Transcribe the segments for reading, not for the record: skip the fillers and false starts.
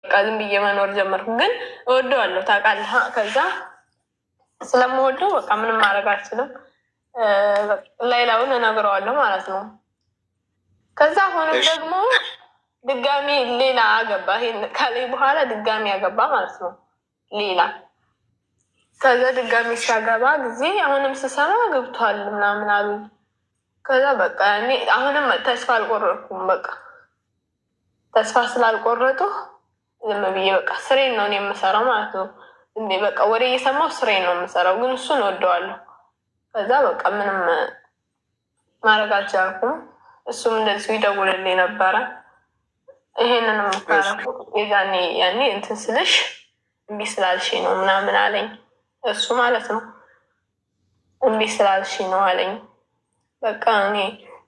በቃ ዝም ብዬ መኖር ጀመርኩ። ግን እወደዋለሁ ታውቃለህ። ከዛ ስለምወደው በቃ ምንም ማድረግ አልችልም። ሌላውን እነግረዋለሁ ማለት ነው። ከዛ አሁንም ደግሞ ድጋሚ ሌላ አገባ። ይሄን ካለኝ በኋላ ድጋሚ አገባ ማለት ነው ሌላ። ከዛ ድጋሚ ሲያገባ ጊዜ አሁንም ስሰማ ገብቷል ምናምን አሉ። ከዛ በቃ እኔ አሁንም ተስፋ አልቆረጥኩም። በቃ ተስፋ ስላልቆረጡ ዝም ብዬ በቃ ስሬን ነው የምሰራው ማለት ነው። በቃ ወደ እየሰማው ስሬን ነው የምሰራው፣ ግን እሱን ወደዋለሁ። ከዛ በቃ ምንም ማድረግ አልቻልኩም። እሱም እንደዚሁ ይደውልልኝ ነበረ። ይሄንንም ካረኩ ያኔ እንትን ስልሽ እምቢ ስላልሽ ነው ምናምን አለኝ እሱ ማለት ነው። እምቢ ስላልሽ ነው አለኝ። በቃ እኔ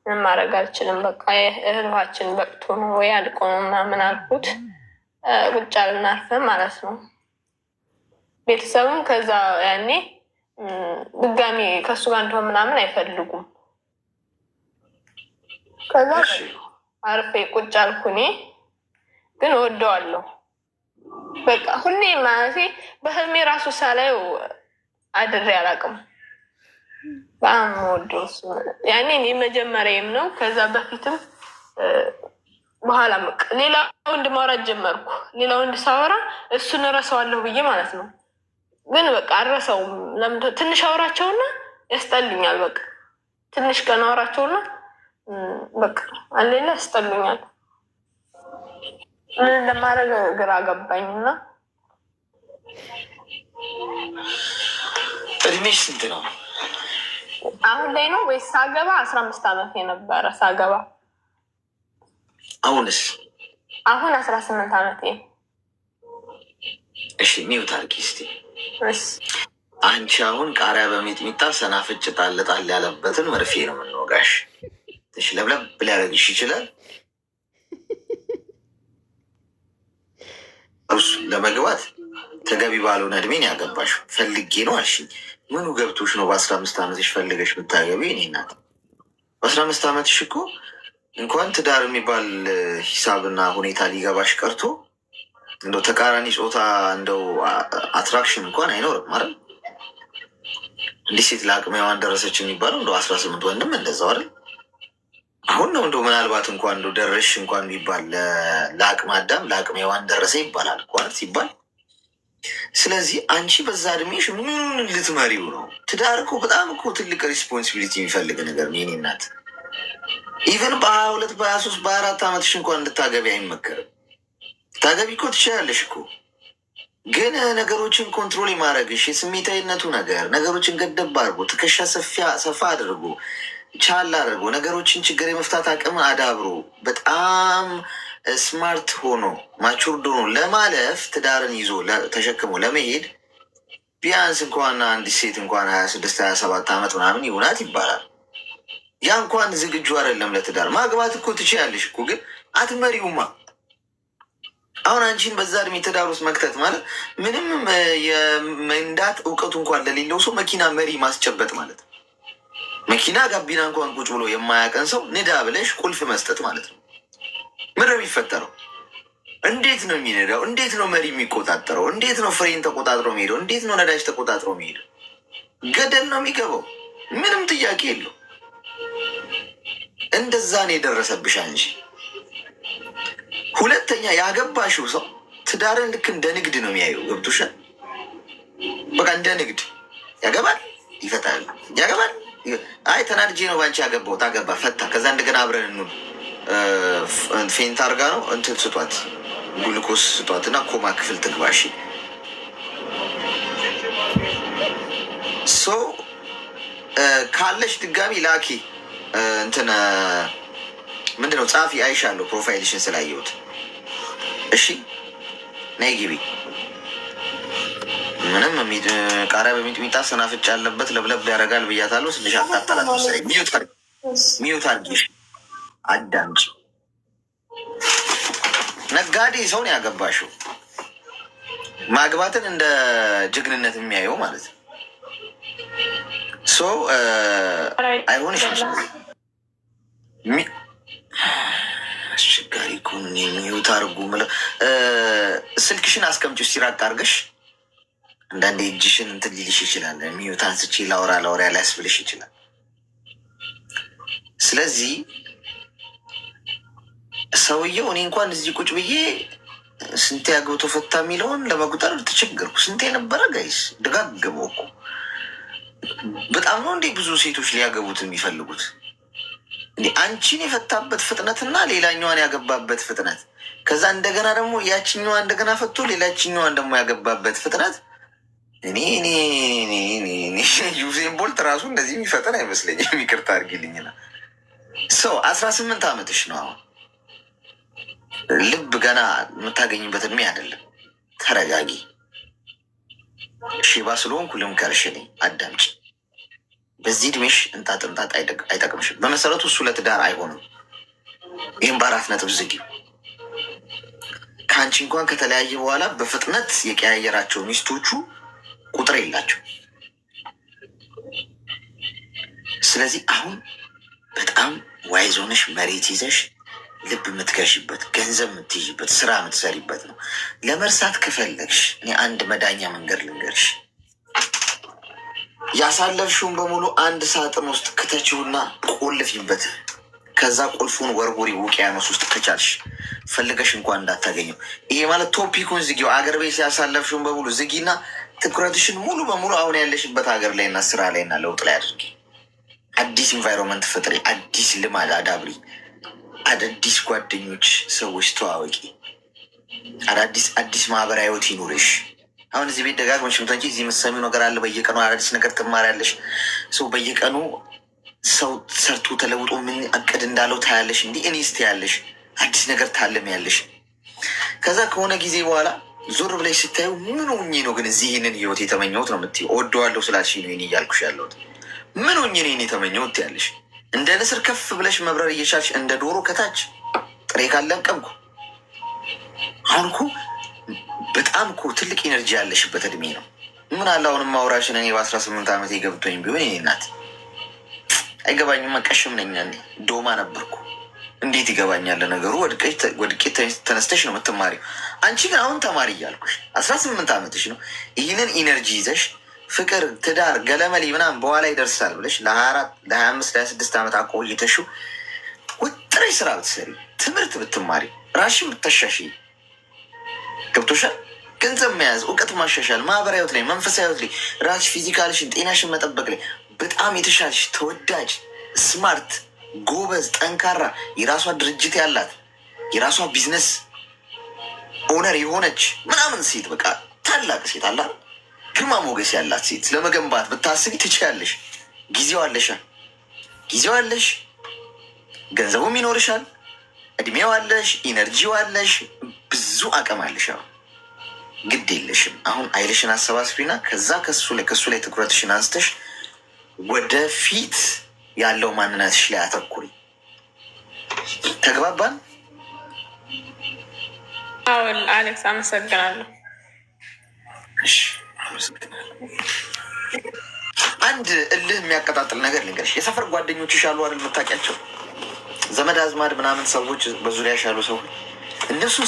ምንም ማድረግ አልችልም። በቃ እህልሃችን በቅቶ ነው ወይ አልቆ ነው ምናምን አልኩት። ቁጭ አልናርፈን ማለት ነው። ቤተሰብም ከዛ ያኔ ድጋሚ ከሱ ጋር እንደሆን ምናምን አይፈልጉም። ከዛ አርፌ ቁጭ አልኩ። እኔ ግን ወደዋለሁ። በቃ ሁሌ ማለት በህልሜ ራሱ ሳላየው አድሬ አላውቅም። በጣም ወደው ያኔ እኔ መጀመሪያም ነው። ከዛ በፊትም በኋላ ሌላ ወንድ ማውራት ጀመርኩ። ሌላ ወንድ ሳወራ እሱን እረሳዋለሁ ብዬ ማለት ነው። ግን በቃ አልረሳውም። ትንሽ አውራቸውና ያስጠሉኛል። በቃ ትንሽ ቀን አውራቸውና በቃ አሌላ ያስጠሉኛል። ምን እንደማደርግ ግራ ገባኝና። እድሜሽ ስንት ነው? አሁን ላይ ነው ወይስ ሳገባ? 15 ዓመት የነበረ ሳገባ። አሁንስ? አሁን 18 ዓመት። እሺ ሚውት አድርጊ እስኪ። አንቺ አሁን ቃሪያ በሚጥሚጣ ሰናፍጭ ጣል ጣል ያለበትን መርፌ ነው የምንወጋሽ። ትሽ ለብለብ ሊያደርግሽ ይችላል። እሱ ለመግባት ተገቢ ባልሆነ እድሜን ያገባሽ ፈልጌ ነው አልሽኝ። ምኑ ገብቶሽ ነው በ15 ዓመትሽ ፈልገሽ የምታገቢ? እኔ ናት በ15 ዓመትሽ እኮ እንኳን ትዳር የሚባል ሂሳብና ሁኔታ ሊገባሽ ቀርቶ እንደው ተቃራኒ ጾታ እንደው አትራክሽን እንኳን አይኖርም አይደል? እንዲህ ሴት ለአቅመ ሔዋን ደረሰች የሚባለው እንደው 18 ወንድም እንደዛው አይደል? አሁን ነው እንደው ምናልባት እንኳን እንደው ደረሽ እንኳን ቢባል ለአቅመ አዳም ለአቅመ ሔዋን ደረሰ ይባላል እንኳን ሲባል። ስለዚህ አንቺ በዛ እድሜሽ ምን ልትመሪው ነው? ትዳር እኮ በጣም እኮ ትልቅ ሪስፖንሲቢሊቲ የሚፈልግ ነገር ነው የኔ እናት። ኢቨን በ22 በ23 በ24 ዓመትሽ እንኳን እንድታገቢ አይመከርም። ታገቢ እኮ ትችላለሽ እኮ፣ ግን ነገሮችን ኮንትሮል የማድረግሽ የስሜታዊነቱ ነገር ነገሮችን ገደብ አድርጎ ትከሻ ሰፋ አድርጎ ቻል አድርጎ ነገሮችን ችግር የመፍታት አቅም አዳብሮ በጣም ስማርት ሆኖ ማቹርድ ሆኖ ለማለፍ ትዳርን ይዞ ተሸክሞ ለመሄድ ቢያንስ እንኳን አንዲት ሴት እንኳን 26 27 ዓመት ምናምን ይሆናት ይባላል። ያ እንኳን ዝግጁ አይደለም ለትዳር። ማግባት እኮ ትችያለሽ እኮ፣ ግን አትመሪውማ። አሁን አንቺን በዛ እድሜ ትዳር ውስጥ መክተት ማለት ምንም የመንዳት እውቀቱ እንኳን ለሌለው ሰው መኪና መሪ ማስጨበጥ ማለት ነው። መኪና ጋቢና እንኳን ቁጭ ብሎ የማያቀን ሰው ንዳ ብለሽ ቁልፍ መስጠት ማለት ነው። ምን ነው የሚፈጠረው? እንዴት ነው የሚነዳው? እንዴት ነው መሪ የሚቆጣጠረው? እንዴት ነው ፍሬን ተቆጣጥሮ የሚሄደው? እንዴት ነው ነዳጅ ተቆጣጥሮ የሚሄደው? ገደል ነው የሚገባው። ምንም ጥያቄ የለው። እንደዛ ነው የደረሰብሽ አንቺ። ሁለተኛ ያገባሽው ሰው ትዳርን ልክ እንደ ንግድ ነው የሚያየው። ገብቶሻል? በቃ እንደ ንግድ ያገባል፣ ይፈታል፣ ያገባል። አይ ተናድጄ ነው ባንቺ ያገባው፣ ታገባ፣ ፈታ። ከዛ እንደገና አብረን እንኑ ፌንት አርጋ ነው እንትን ስጧት፣ ጉልኮስ ስጧት እና ኮማ ክፍል ትግባሽ። ሶ ካለሽ ድጋሚ ላኪ እንትን ምንድነው ጻፊ፣ አይሻለሁ ፕሮፋይልሽን ስላየሁት። እሺ ነይ ግቢ። ምንም ቃሪያ በሚጥሚጣ ሰናፍጭ ያለበት ለብለብ ያደርጋል ብያታለሁ። ስልሽ አታጠላት መሰለኝ። ሚዩት አድርጊሽ አዳምጪ። ነጋዴ ሰውን ያገባሽው ማግባትን እንደ ጀግንነት የሚያየው ማለት ነው። ሶ አይሆንሽም። አስቸጋሪ እኮ ነው። ሚዩት አድርጉ ስልክሽን አስቀምጪው ሲራቅ አድርገሽ። አንዳንዴ እጅሽን እንትን ሊልሽ ይችላል። ሚዩት አንስቼ ላውራ ሊያስብልሽ ይችላል። ስለዚህ ሰውየው እኔ እንኳን እዚህ ቁጭ ብዬ ስንቴ አግብቶ ፈታ የሚለውን ለመቁጠር ተቸገርኩ። ስንቴ ነበረ ጋይስ? ደጋግመው እኮ በጣም ነው እንዴ ብዙ ሴቶች ሊያገቡት የሚፈልጉት? አንቺን የፈታበት ፍጥነትና ሌላኛዋን ያገባበት ፍጥነት፣ ከዛ እንደገና ደግሞ ያችኛዋ እንደገና ፈቶ ሌላችኛዋን ደግሞ ያገባበት ፍጥነት። እኔ ዩሴን ቦልት ራሱ እንደዚህ የሚፈጠን አይመስለኝም። ይቅርታ አድርጊልኝና ሰው 18 ዓመትሽ ነው አሁን። ልብ ገና የምታገኝበት እድሜ አይደለም። ተረጋጊ። ሼባ ስለሆንኩ ልምከርሽ፣ አዳምጪ። በዚህ እድሜሽ እንጣጥ አይጠቅምሽም። በመሰረቱ እሱ ለትዳር አይሆንም። ይህም በ4 ነጥብ ዝጊ። ከአንቺ እንኳን ከተለያየ በኋላ በፍጥነት የቀያየራቸው ሚስቶቹ ቁጥር የላቸው። ስለዚህ አሁን በጣም ዋይዝ ሆነሽ መሬት ይዘሽ ልብ የምትገሽበት ገንዘብ የምትይዥበት ስራ የምትሰሪበት ነው። ለመርሳት ከፈለግሽ እኔ አንድ መዳኛ መንገድ ልንገርሽ። ያሳለፍሽውን በሙሉ አንድ ሳጥን ውስጥ ክተችውና ቆልፊበት። ከዛ ቁልፉን ወርውሪ ውቅያኖስ ውስጥ ከቻልሽ፣ ፈልገሽ እንኳን እንዳታገኘው። ይሄ ማለት ቶፒኩን ዝጊው። አገር ቤት ያሳለፍሽውን በሙሉ ዝጊና ትኩረትሽን ሙሉ በሙሉ አሁን ያለሽበት ሀገር ላይና ስራ ላይና ለውጥ ላይ አድርጊ። አዲስ ኢንቫይሮንመንት ፍጥሪ፣ አዲስ ልማድ አዳብሪ፣ አዳዲስ ጓደኞች ሰዎች ተዋወቂ፣ አዲስ ማህበራዊ ህይወት ይኑርሽ። አሁን እዚህ ቤት ደጋግመሽ ምትንጂ እዚህ የምትሰሚው ነገር አለ። በየቀኑ አዳዲስ ነገር ትማሪያለሽ። ሰው በየቀኑ ሰው ሰርቶ ተለውጦ ምን አቅድ እንዳለው ታያለሽ። እንዲህ እኔ ስት ያለሽ አዲስ ነገር ታለም ያለሽ። ከዛ ከሆነ ጊዜ በኋላ ዞር ብለሽ ስታዩ ምን ሆኜ ነው ግን እዚህ ይህንን ህይወት የተመኘሁት ነው የምትይው። እወደዋለሁ ስላልሽኝ ነው ይሄን እያልኩሽ ያለሁት። ምን ሆኜ ነው ይሄን የተመኘሁት ያለሽ። እንደ ንስር ከፍ ብለሽ መብረር እየቻልሽ እንደ ዶሮ ከታች ጥሬ ካለቀምኩ። አሁን እኮ በጣም እኮ ትልቅ ኢነርጂ ያለሽበት እድሜ ነው። ምን አለ አሁንም ማውራሽን እኔ በ18 ዓመት የገብቶኝ ቢሆን እኔ ናት አይገባኝም። ቀሽም ነኝ ዶማ ነበርኩ። እንዴት ይገባኛል ነገሩ? ወድቄ ተነስተሽ ነው የምትማሪው። አንቺ ግን አሁን ተማሪ እያልኩሽ 18 ዓመትሽ ነው። ይህንን ኢነርጂ ይዘሽ ፍቅር፣ ትዳር፣ ገለመሌ ምናምን በኋላ ይደርሳል ብለሽ ለ24 ለ25 ለ26 ዓመት አቆይተሽው ወጥረሽ ስራ ብትሰሪ፣ ትምህርት ብትማሪ፣ ራሽን ብታሻሽ፣ ገብቶሻል? ገንዘብ መያዝ፣ እውቀት ማሻሻል፣ ማህበራዊ ህይወት ላይ፣ መንፈሳዊ ህይወት ላይ፣ ራስሽ ፊዚካልሽን ጤናሽን መጠበቅ ላይ በጣም የተሻልሽ ተወዳጅ፣ ስማርት፣ ጎበዝ፣ ጠንካራ የራሷ ድርጅት ያላት የራሷ ቢዝነስ ኦነር የሆነች ምናምን ሴት በቃ ታላቅ ሴት አላ ግርማ ሞገስ ያላት ሴት ለመገንባት ብታስቢ ትችያለሽ። ጊዜው አለሽ፣ ገንዘቡም ይኖርሻል፣ እድሜው አለሽ፣ ኢነርጂው አለሽ፣ ብዙ አቅም አለሽ። ግድ የለሽም። አሁን አይልሽን አሰባስቢና ከዛ ከሱ ላይ ትኩረትሽን አንስተሽ ወደፊት ያለው ማንነትሽ ላይ አተኩሪ። ተግባባን? አዎ አሌክስ፣ አመሰግናለሁ። አንድ እልህ የሚያቀጣጥል ነገር ልንገርሽ። የሰፈር ጓደኞችሽ አሉ አይደል? የምታውቂያቸው ዘመድ አዝማድ ምናምን ሰዎች በዙሪያሽ ያሉ ሰዎች እነሱን